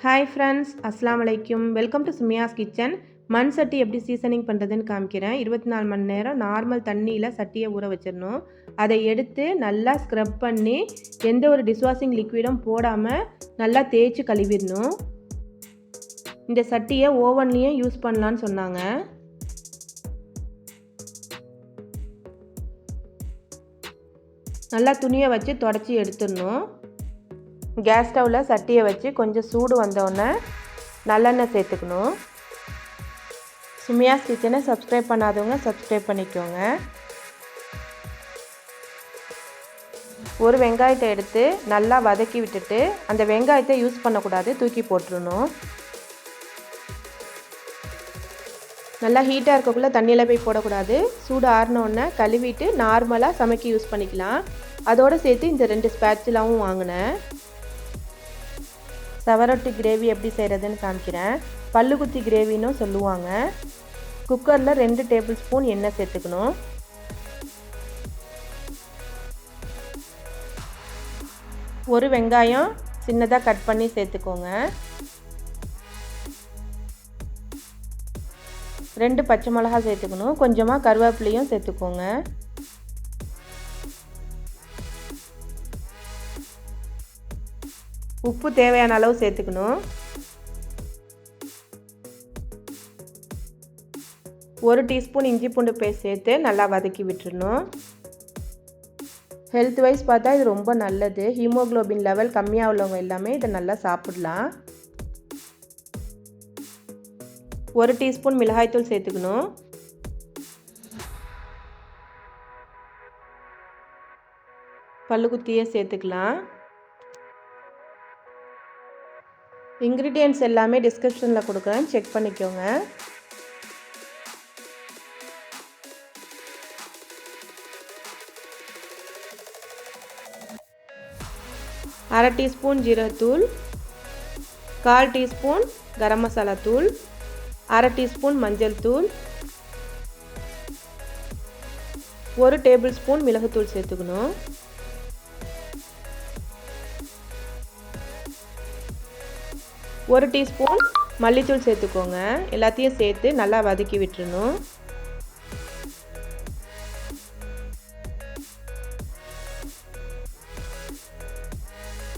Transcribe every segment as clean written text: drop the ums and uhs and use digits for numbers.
Hi friends, அஸ்ஸலாமு அலைக்கும். Welcome to Sumiya's kitchen. மண் சட்டி எப்படி சீசனிங் பண்ணுறதுன்னு காமிக்கிறேன். 24 மணி நேரம் நார்மல் தண்ணியில் சட்டியை ஊற வச்சிடணும். அதை எடுத்து நல்லா ஸ்க்ரப் பண்ணி எந்த ஒரு டிஷ்வாஷிங் லிக்விடும் போடாமல் நல்லா தேய்ச்சி கழுவிடணும். இந்த சட்டியை ஓவன்லேயும் யூஸ் பண்ணலான்னு சொன்னாங்க. நல்லா துணியை வச்சு தொடச்சி எடுத்துடணும். கேஸ் ஸ்டவ்வில் சட்டியை வச்சு கொஞ்சம் சூடு வந்தோடனே நல்லெண்ணெய் சேர்த்துக்கணும். சுமியாஸ் கிச்சனை சப்ஸ்கிரைப் பண்ணாதவங்க சப்ஸ்கிரைப் பண்ணிக்கோங்க. ஒரு வெங்காயத்தை எடுத்து நல்லா வதக்கி விட்டுட்டு அந்த வெங்காயத்தை யூஸ் பண்ணக்கூடாது, தூக்கி போட்டுருணும். நல்லா ஹீட்டாக இருக்கக்குள்ளே தண்ணியில் போய் போடக்கூடாது. சூடு ஆறினோடனே கழுவிட்டு நார்மலாக சமைக்க யூஸ் பண்ணிக்கலாம். அதோடு சேர்த்து இந்த 2 ஸ்பேச்சுலாவும் வாங்கினேன். சவரொட்டி கிரேவி எப்படி செய்கிறதுன்னு காமிக்கிறேன். பல்லுக்குத்தி கிரேவின்னு சொல்லுவாங்க. குக்கரில் 2 டேபிள் ஸ்பூன் எண்ணெய் சேர்த்துக்கணும். ஒரு வெங்காயம் சின்னதாக கட் பண்ணி சேர்த்துக்கோங்க. 2 பச்சை மிளகாய் சேர்த்துக்கணும். கொஞ்சமாக கருவேப்பிலையும் சேர்த்துக்கோங்க. உப்பு தேவையான அளவு சேர்த்துக்கணும். 1 டீஸ்பூன் இஞ்சி பூண்டு பேஸ்ட் சேர்த்து நல்லா வதக்கி விட்டுறணும். ஹெல்த் வைஸ் பார்த்தா இது ரொம்ப நல்லது. ஹீமோக்ளோபின் லெவல் கம்மியாக உள்ளவங்க எல்லாமே இதை நல்லா சாப்பிடலாம். 1 டீஸ்பூன் மிளகாய்த்தூள் சேர்த்துக்கணும். பல்லுக்குத்தியை சேர்த்துக்கலாம். இன்க்ரீடியன்ட்ஸ் எல்லாமே டிஸ்கிரிப்ஷனில் கொடுக்குறேன், செக் பண்ணிக்கோங்க. அரை டீஸ்பூன் ஜீரகத்தூள், 1/4 டீஸ்பூன் கரம் மசாலா தூள், அரை டீஸ்பூன் மஞ்சள் தூள், 1 டேபிள் ஸ்பூன் மிளகுத்தூள் சேர்த்துக்கணும். ஒரு டீஸ்பூன் மல்லித்தூள் சேர்த்துக்கோங்க. எல்லாத்தையும் சேர்த்து நல்லா வதக்கி விட்டுறணும்.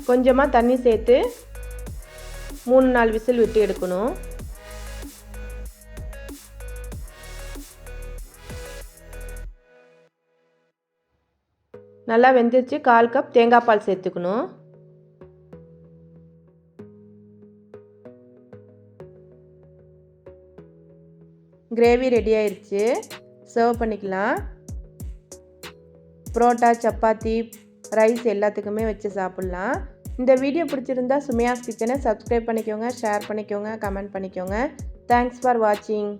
கொஞ்சமாக தண்ணி சேர்த்து 3-4 விசில் விட்டு எடுக்கணும். நல்லா வெந்துருச்சு. 1/4 கப் தேங்காய் பால் சேர்த்துக்கணும். கிரேவி ரெடி ஆயிடுச்சு. சர்வ் பண்ணிக்கலாம். புரோட்டா, சப்பாத்தி, ரைஸ் எல்லாத்துக்குமே வச்சு சாப்பிட்லாம். இந்த வீடியோ பிடிச்சிருந்தா சுமியாஸ் கிச்சனை சப்ஸ்கிரைப் பண்ணிக்கோங்க, ஷேர் பண்ணிக்கோங்க, கமெண்ட் பண்ணிக்கோங்க. தேங்க்ஸ் ஃபார் வாட்சிங்.